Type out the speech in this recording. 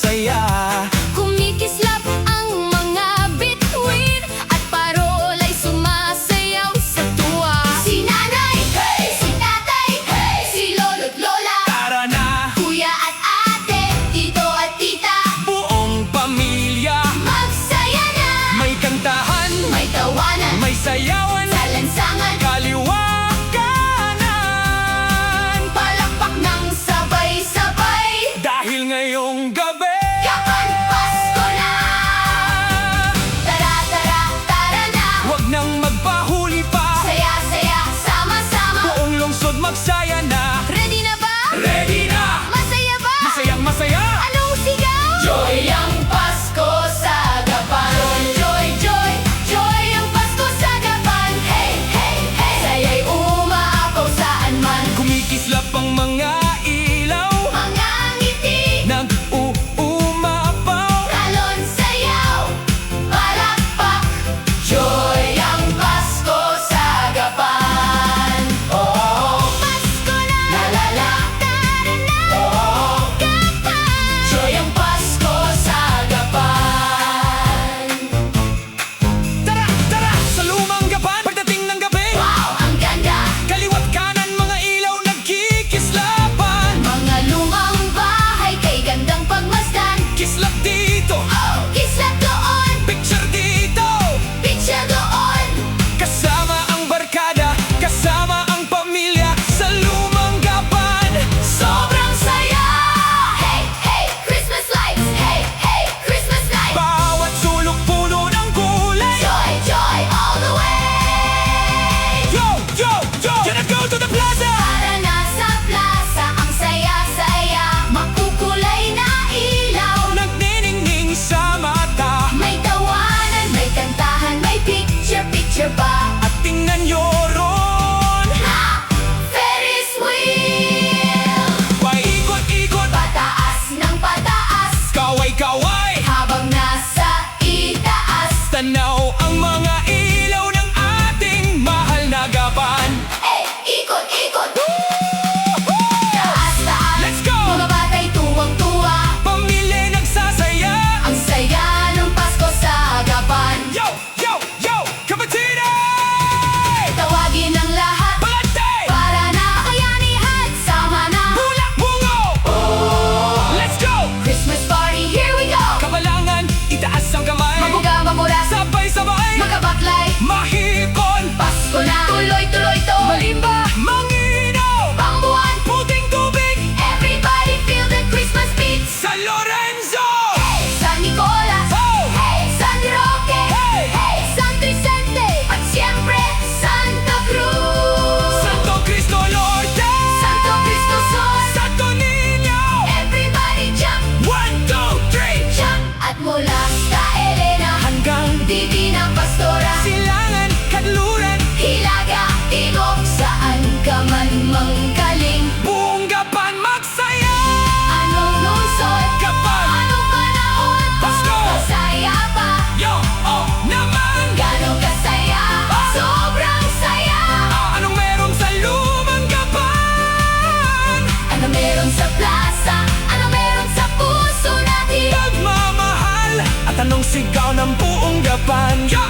saya. Kumikislap ang mga bituin at parola'y sumasayaw sa tuwa. Si nanay, hey! Si tatay, hey! Si lolo't lola, Tara na, kuya at ate, tito at tita, buong pamilya. magsaya na. May kantahan, May tawanan, may sayawan, sa lansangan, kaliwa kanan. palakpak ng sabay-sabay. Dahil ngayong gabi, Yakan Pasko na! Tara, tara, tara na! wag nang magpahuli pa. Saya, saya, sama-sama. Buong lungsod magsaya na. Ready na ba? Ready na! Masaya ba? Masayang masaya! Anong sigaw? Joy ang Pasko sa Gapan. Joy, joy, joy ang Pasko sa Gapan. Hey, hey, hey! Saya'y umaapaw saan man. Kumikislap ang mga ilaw, Mga ngiti, nag-uumapaw. talon, sayaw, palakpak. Joy ang Pasko sa Gapan. Oh, Pasko na! La la la! Tara na! Oh, Gapan! Joy ang Pasko sa Gapan. Tara, tara! Sa lumang gapan, pagdating ng gabi, Wow, ang ganda! kaliwat kanan mga ilaw nagkikislapan. Mga lumang bahay kay gandang pagmasdan. Kislap dito, Oh, kislap doon, picture dito. picture doon. Kasama ang barkada, kasama ang pamilya sa lumang gapan. Sobrang saya! Hey, hey, Christmas lights! Hey, hey, Christmas lights! Bawat sulok puno ng kulay. Joy, joy all the way! Yo, yo, yo! Gonna go to the plaza! Para na sa plaza, ang saya-saya, makukulay na ilaw. Nagniningning sa mata, May tawanan, may kantahan, may picture-picture pa. at tingnan nyo ron. Ha! Ferris wheel! Paikot-ikot, Pataas ng pataas, kaway-kaway. habang nasa itaas. Tanaw ang mga ilaw ng ating mahal na gapan. Eh, ikot-ikot! Taas-taas, Let's go! mga batay tuwang-tuwa. Pamilya nagsasaya. Ang saya ng Pasko sa Gapan. Yo, yo, yo! Kapatid! Tawagin ang lahat Balante! para na makayanihan. Sama na Bulak bungo! Let's go! Christmas party, here we go! Kabalangan, itaas ang kamay. Mabuga, mamura, Sabay-sabay, magkabaklay. mahikon. Pasko na, tuloy-tuloy to. Malimba, manginaw. Pangbuwan, Puting tubig everybody feel the Christmas beat. sa Lorenzo. Hey, San Nicolas! Oh! Hey, San Roque! Hey! Hey, San Vicente! At siyempre, Santa Cruz! Santo Cristo Lorde. Santo Cristo Sol! Santo Niño. Everybody jump! 1, 2, 3. Jump! At mula sa Elena, Hanggang Divina Pastora, Silangan, Kadluran, Hilaga, Timog, saan ka man manggaling. buong gapan magsaya. Anong lungsod? Gapan. Anong panahon? Pasko. Masaya pa? Yo, oh, naman. Gano'ng kasaya? Sobrang saya! Anong meron sa lumang gapan? Ano meron sa plaza? Ano meron sa puso natin? Pagmamahal at anong sigaw ng buong gapan. Yo,